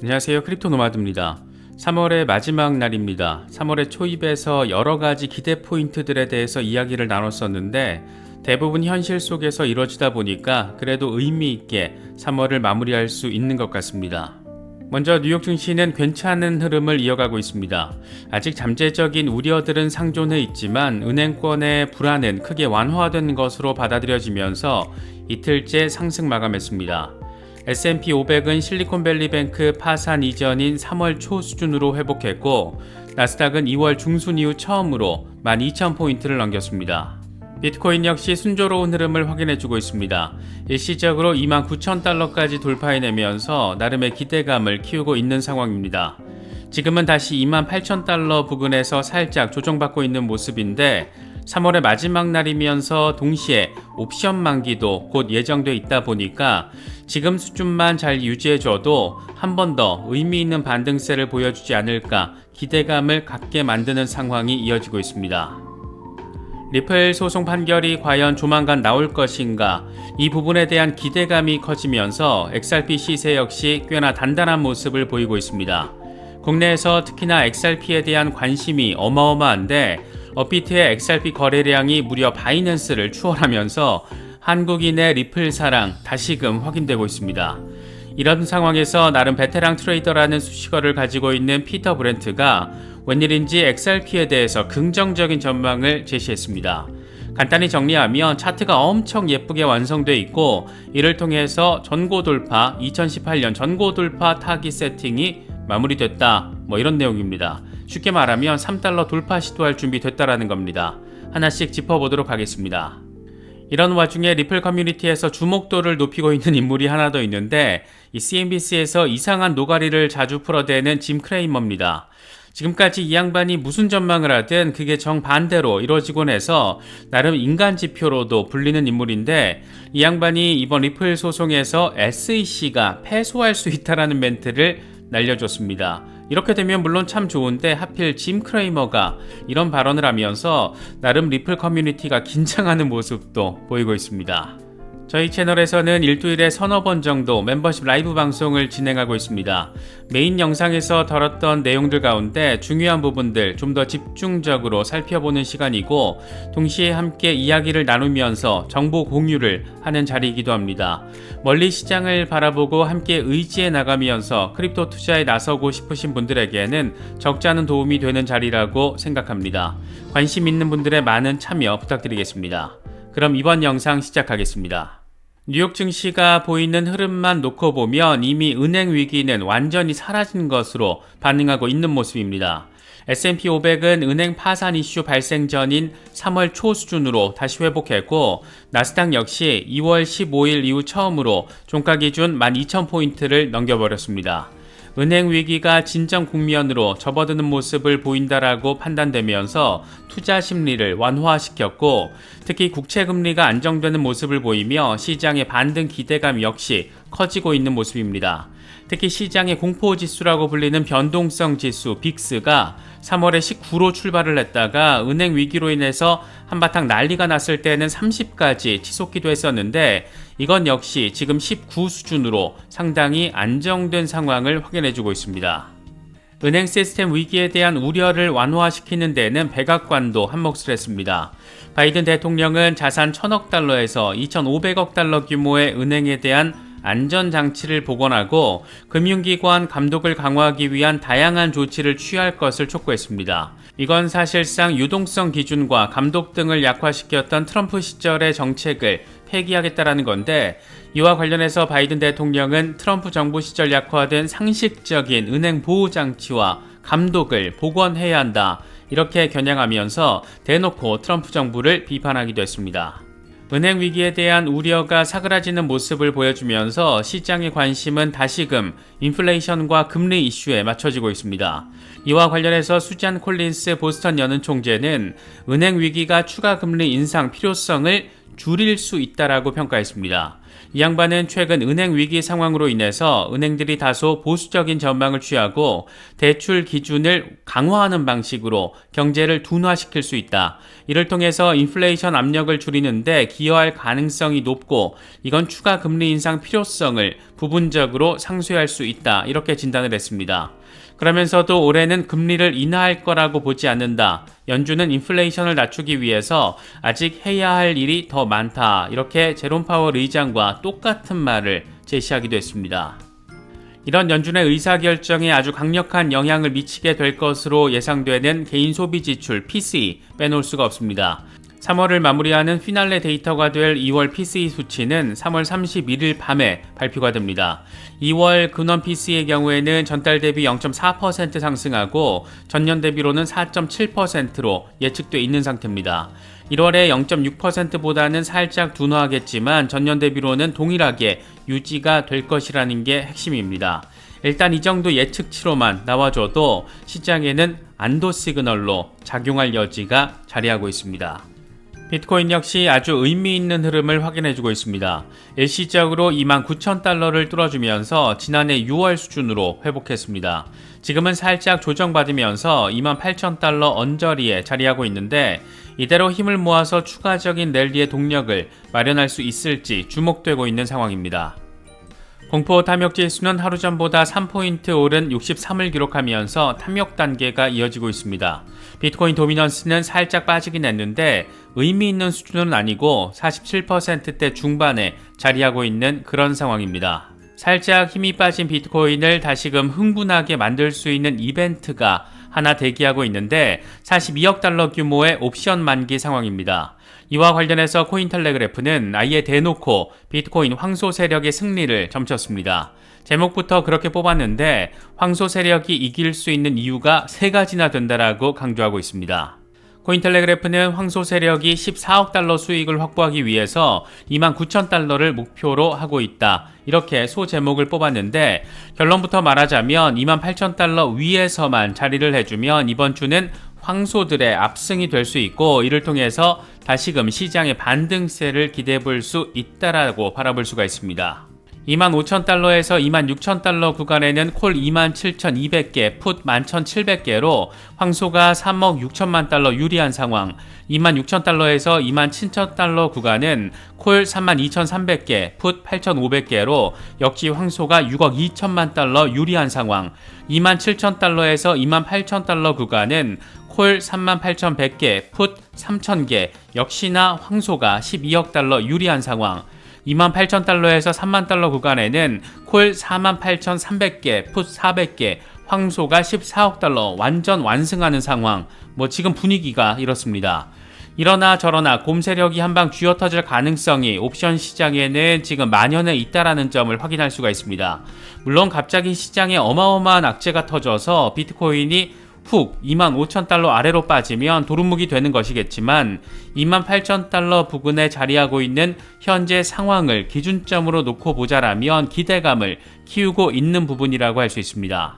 안녕하세요. 크립토 노마드입니다. 3월의 마지막 날입니다. 3월의 초입에서 여러가지 기대 포인트들에 대해서 이야기를 나눴었는데 대부분 현실 속에서 이루어지다 보니까 그래도 의미 있게 3월을 마무리할 수 있는 것 같습니다. 먼저 뉴욕 증시는 괜찮은 흐름을 이어가고 있습니다. 아직 잠재적인 우려들은 상존해 있지만 은행권의 불안은 크게 완화된 것으로 받아들여지면서 이틀째 상승 마감했습니다. S&P 500은 실리콘밸리뱅크 파산 이전인 3월 초 수준으로 회복했고 나스닥은 2월 중순 이후 처음으로 12,000포인트를 넘겼습니다. 비트코인 역시 순조로운 흐름을 확인해주고 있습니다. 일시적으로 29,000달러까지 돌파해내면서 나름의 기대감을 키우고 있는 상황입니다. 지금은 다시 28,000달러 부근에서 살짝 조정받고 있는 모습인데 3월의 마지막 날이면서 동시에 옵션 만기도 곧 예정돼 있다 보니까 지금 수준만 잘 유지해줘도 한 번 더 의미 있는 반등세를 보여주지 않을까 기대감을 갖게 만드는 상황이 이어지고 있습니다. 리플 소송 판결이 과연 조만간 나올 것인가 이 부분에 대한 기대감이 커지면서 XRP 시세 역시 꽤나 단단한 모습을 보이고 있습니다. 국내에서 특히나 XRP에 대한 관심이 어마어마한데 업비트의 XRP 거래량이 무려 바이낸스를 추월하면서 한국인의 리플 사랑 다시금 확인되고 있습니다. 이런 상황에서 나름 베테랑 트레이더라는 수식어를 가지고 있는 피터 브렌트가 웬일인지 XRP에 대해서 긍정적인 전망을 제시했습니다. 간단히 정리하면 차트가 엄청 예쁘게 완성돼 있고 이를 통해서 전고 돌파 2018년 전고 돌파 타깃 세팅이 마무리됐다 이런 내용입니다. 쉽게 말하면 3달러 돌파 시도할 준비 됐다라는 겁니다. 하나씩 짚어보도록 하겠습니다. 이런 와중에 리플 커뮤니티에서 주목도를 높이고 있는 인물이 하나 더 있는데 이 CNBC에서 이상한 노가리를 자주 풀어대는 짐 크레이머입니다. 지금까지 이 양반이 무슨 전망을 하든 그게 정반대로 이루어지곤 해서 나름 인간 지표로도 불리는 인물인데 이 양반이 이번 리플 소송에서 SEC가 패소할 수 있다라는 멘트를 날려줬습니다. 이렇게 되면 물론 참 좋은데 하필 짐 크레이머가 이런 발언을 하면서 나름 리플 커뮤니티가 긴장하는 모습도 보이고 있습니다. 저희 채널에서는 일주일에 서너 번 정도 멤버십 라이브 방송을 진행하고 있습니다. 메인 영상에서 다뤘던 내용들 가운데 중요한 부분들 좀 더 집중적으로 살펴보는 시간이고 동시에 함께 이야기를 나누면서 정보 공유를 하는 자리이기도 합니다. 멀리 시장을 바라보고 함께 의지해 나가면서 크립토 투자에 나서고 싶으신 분들에게는 적지 않은 도움이 되는 자리라고 생각합니다. 관심 있는 분들의 많은 참여 부탁드리겠습니다. 그럼 이번 영상 시작하겠습니다. 뉴욕 증시가 보이는 흐름만 놓고 보면 이미 은행 위기는 완전히 사라진 것으로 반응하고 있는 모습입니다. S&P 500은 은행 파산 이슈 발생 전인 3월 초 수준으로 다시 회복했고 나스닥 역시 2월 15일 이후 처음으로 종가 기준 12,000포인트를 넘겨버렸습니다. 은행 위기가 진정 국면으로 접어드는 모습을 보인다라고 판단되면서 투자 심리를 완화시켰고 특히 국채 금리가 안정되는 모습을 보이며 시장의 반등 기대감 역시 커지고 있는 모습입니다. 특히 시장의 공포지수라고 불리는 변동성 지수 빅스가 3월에 19로 출발을 했다가 은행 위기로 인해서 한바탕 난리가 났을 때는 30까지 치솟기도 했었는데 이건 역시 지금 19 수준으로 상당히 안정된 상황을 확인해주고 있습니다. 은행 시스템 위기에 대한 우려를 완화시키는 데는 백악관도 한몫을 했습니다. 바이든 대통령은 자산 1,000억 달러에서 2,500억 달러 규모의 은행에 대한 안전장치를 복원하고 금융기관 감독을 강화하기 위한 다양한 조치를 취할 것을 촉구했습니다. 이건 사실상 유동성 기준과 감독 등을 약화시켰던 트럼프 시절의 정책을 폐기하겠다라는 건데 이와 관련해서 바이든 대통령은 트럼프 정부 시절 약화된 상식적인 은행 보호장치와 감독을 복원해야 한다 이렇게 겨냥하면서 대놓고 트럼프 정부를 비판하기도 했습니다. 은행 위기에 대한 우려가 사그라지는 모습을 보여주면서 시장의 관심은 다시금 인플레이션과 금리 이슈에 맞춰지고 있습니다. 이와 관련해서 수잔 콜린스 보스턴 연은 총재는 은행 위기가 추가 금리 인상 필요성을 줄일 수 있다라고 평가했습니다. 이 양반은 최근 은행 위기 상황으로 인해서 은행들이 다소 보수적인 전망을 취하고 대출 기준을 강화하는 방식으로 경제를 둔화시킬 수 있다. 이를 통해서 인플레이션 압력을 줄이는데 기여할 가능성이 높고 이건 추가 금리 인상 필요성을 부분적으로 상쇄할 수 있다. 이렇게 진단을 했습니다. 그러면서도 올해는 금리를 인하할 거라고 보지 않는다. 연준은 인플레이션을 낮추기 위해서 아직 해야 할 일이 더 많다. 이렇게 제롬 파월 의장과 똑같은 말을 제시하기도 했습니다. 이런 연준의 의사결정에 아주 강력한 영향을 미치게 될 것으로 예상되는 개인 소비 지출 PCE 빼놓을 수가 없습니다. 3월을 마무리하는 피날레 데이터가 될 2월 PCE 수치는 3월 31일 밤에 발표가 됩니다. 2월 근원 PCE의 경우에는 전달 대비 0.4% 상승하고 전년 대비로는 4.7%로 예측돼 있는 상태입니다. 1월에 0.6%보다는 살짝 둔화하겠지만 전년 대비로는 동일하게 유지가 될 것이라는 게 핵심입니다. 일단 이 정도 예측치로만 나와줘도 시장에는 안도 시그널로 작용할 여지가 자리하고 있습니다. 비트코인 역시 아주 의미 있는 흐름을 확인해주고 있습니다. 일시적으로 29,000달러를 뚫어주면서 지난해 6월 수준으로 회복했습니다. 지금은 살짝 조정받으면서 28,000달러 언저리에 자리하고 있는데 이대로 힘을 모아서 추가적인 랠리의 동력을 마련할 수 있을지 주목되고 있는 상황입니다. 공포 탐욕 지수는 하루 전보다 3포인트 오른 63을 기록하면서 탐욕 단계가 이어지고 있습니다. 비트코인 도미넌스는 살짝 빠지긴 했는데 의미 있는 수준은 아니고 47%대 중반에 자리하고 있는 그런 상황입니다. 살짝 힘이 빠진 비트코인을 다시금 흥분하게 만들 수 있는 이벤트가 하나 대기하고 있는데 42억 달러 규모의 옵션 만기 상황입니다. 이와 관련해서 코인텔레그래프는 아예 대놓고 비트코인 황소 세력의 승리를 점쳤습니다. 제목부터 그렇게 뽑았는데 황소 세력이 이길 수 있는 이유가 3가지나 된다라고 강조하고 있습니다. 코인텔레그래프는 황소 세력이 14억 달러 수익을 확보하기 위해서 29,000달러를 목표로 하고 있다. 이렇게 소제목을 뽑았는데 결론부터 말하자면 28,000달러 위에서만 자리를 해주면 이번 주는 황소들의 압승이 될 수 있고 이를 통해서 다시금 시장의 반등세를 기대해 볼 수 있다라고 바라볼 수가 있습니다. 25,000달러에서 26,000달러 구간에는 콜 27,200개, 풋 11,700개로 황소가 3억 6천만 달러 유리한 상황, 26,000달러에서 27,000달러 구간은 콜 32,300개, 풋 8,500개로 역시 황소가 6억 2천만 달러 유리한 상황, 27,000달러에서 28,000달러 구간은 콜 38,100개, 풋 3,000개, 역시나 황소가 12억 달러 유리한 상황, 28,000달러에서 30,000달러 구간에는 콜 48,300개, 풋 400개, 황소가 14억 달러 완전 완승하는 상황. 지금 분위기가 이렇습니다. 이러나 저러나 곰 세력이 한방 쥐어터질 가능성이 옵션 시장에는 지금 만연해 있다라는 점을 확인할 수가 있습니다. 물론 갑자기 시장에 어마어마한 악재가 터져서 비트코인이 훅 25,000달러 아래로 빠지면 도루묵이 되는 것이겠지만 28,000달러 부근에 자리하고 있는 현재 상황을 기준점으로 놓고 보자라면 기대감을 키우고 있는 부분이라고 할 수 있습니다.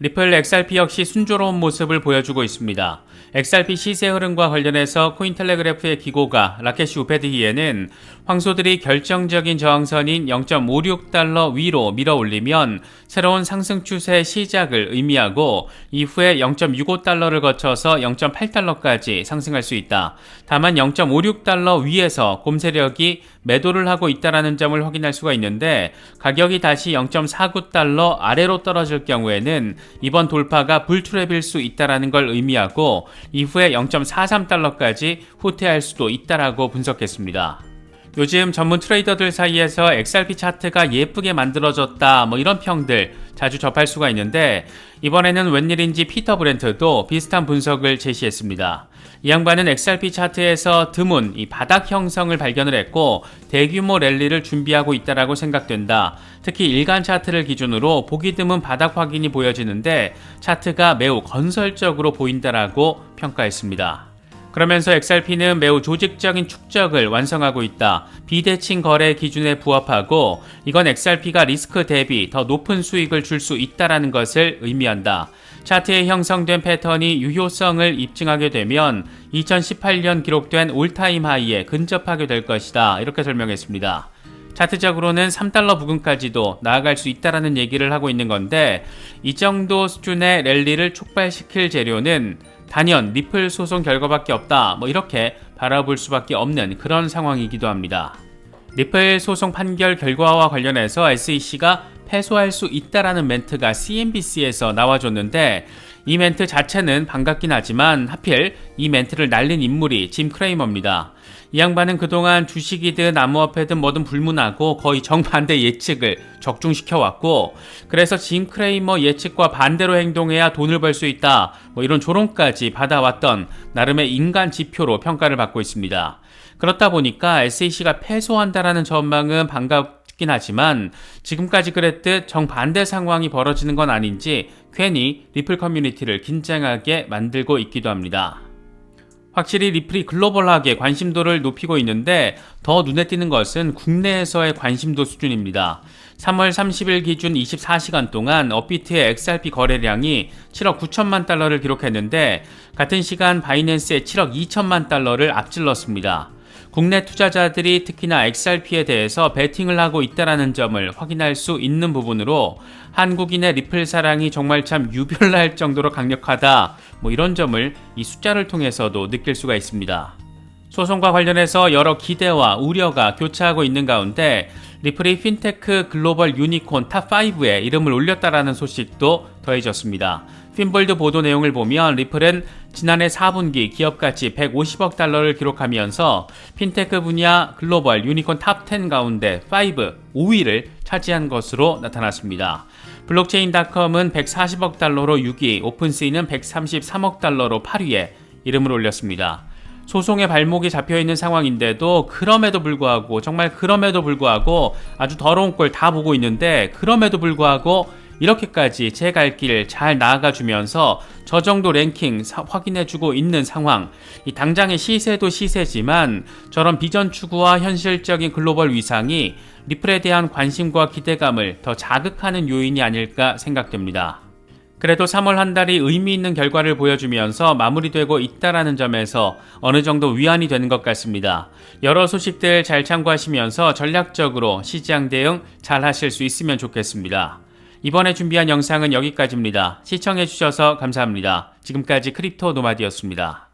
리플 XRP 역시 순조로운 모습을 보여주고 있습니다. XRP 시세 흐름과 관련해서 코인텔레그래프의 기고가 라케시 우페드히에는 황소들이 결정적인 저항선인 0.56달러 위로 밀어올리면 새로운 상승 추세의 시작을 의미하고 이후에 0.65달러를 거쳐서 0.8달러까지 상승할 수 있다. 다만 0.56달러 위에서 곰 세력이 매도를 하고 있다는 점을 확인할 수가 있는데 가격이 다시 0.49달러 아래로 떨어질 경우에는 이번 돌파가 불트랩일 수 있다는 걸 의미하고 이후에 0.43달러까지 후퇴할 수도 있다라고 분석했습니다. 요즘 전문 트레이더들 사이에서 XRP 차트가 예쁘게 만들어졌다 이런 평들 자주 접할 수가 있는데 이번에는 웬일인지 피터 브렌트도 비슷한 분석을 제시했습니다. 이 양반은 XRP 차트에서 드문 이 바닥 형성을 발견을 했고 대규모 랠리를 준비하고 있다라고 생각된다. 특히 일간 차트를 기준으로 보기 드문 바닥 확인이 보여지는데 차트가 매우 건설적으로 보인다라고 평가했습니다. 그러면서 XRP는 매우 조직적인 축적을 완성하고 있다. 비대칭 거래 기준에 부합하고 이건 XRP가 리스크 대비 더 높은 수익을 줄 수 있다는 것을 의미한다. 차트에 형성된 패턴이 유효성을 입증하게 되면 2018년 기록된 올타임 하이에 근접하게 될 것이다. 이렇게 설명했습니다. 차트적으로는 3달러 부근까지도 나아갈 수 있다라는 얘기를 하고 있는 건데, 이 정도 수준의 랠리를 촉발시킬 재료는 단연 리플 소송 결과밖에 없다, 이렇게 바라볼 수밖에 없는 그런 상황이기도 합니다. 리플 소송 판결 결과와 관련해서 SEC가 패소할 수 있다라는 멘트가 CNBC에서 나와줬는데, 이 멘트 자체는 반갑긴 하지만 하필 이 멘트를 날린 인물이 짐 크레이머입니다. 이 양반은 그동안 주식이든 암호화폐든 뭐든 불문하고 거의 정반대 예측을 적중시켜왔고, 그래서 짐 크레이머 예측과 반대로 행동해야 돈을 벌 수 있다, 이런 조롱까지 받아왔던 나름의 인간 지표로 평가를 받고 있습니다. 그렇다 보니까 SEC가 패소한다라는 전망은 반갑긴 하지만 지금까지 그랬듯 정반대 상황이 벌어지는 건 아닌지 괜히 리플 커뮤니티를 긴장하게 만들고 있기도 합니다. 확실히 리플이 글로벌하게 관심도를 높이고 있는데 더 눈에 띄는 것은 국내에서의 관심도 수준입니다. 3월 30일 기준 24시간 동안 업비트의 XRP 거래량이 7억 9천만 달러를 기록했는데, 같은 시간 바이낸스의 7억 2천만 달러를 앞질렀습니다. 국내 투자자들이 특히나 XRP에 대해서 베팅을 하고 있다는 점을 확인할 수 있는 부분으로 한국인의 리플 사랑이 정말 참 유별날 정도로 강력하다, 이런 점을 이 숫자를 통해서도 느낄 수가 있습니다. 소송과 관련해서 여러 기대와 우려가 교차하고 있는 가운데 리플이 핀테크 글로벌 유니콘 탑5에 이름을 올렸다라는 소식도 더해졌습니다. 핀볼드 보도 내용을 보면 리플은 지난해 4분기 기업가치 150억 달러를 기록하면서 핀테크 분야 글로벌 유니콘 탑10 가운데 5위를 차지한 것으로 나타났습니다. 블록체인.com은 140억 달러로 6위, 오픈시는 133억 달러로 8위에 이름을 올렸습니다. 소송의 발목이 잡혀있는 상황인데도 그럼에도 불구하고, 정말 그럼에도 불구하고 아주 더러운 꼴 다 보고 있는데, 그럼에도 불구하고 이렇게까지 제 갈 길 잘 나아가주면서 저 정도 랭킹 확인해주고 있는 상황, 이 당장의 시세도 시세지만 저런 비전 추구와 현실적인 글로벌 위상이 리플에 대한 관심과 기대감을 더 자극하는 요인이 아닐까 생각됩니다. 그래도 3월 한 달이 의미 있는 결과를 보여주면서 마무리되고 있다라는 점에서 어느 정도 위안이 되는 것 같습니다. 여러 소식들 잘 참고하시면서 전략적으로 시장 대응 잘 하실 수 있으면 좋겠습니다. 이번에 준비한 영상은 여기까지입니다. 시청해주셔서 감사합니다. 지금까지 크립토 노마디였습니다.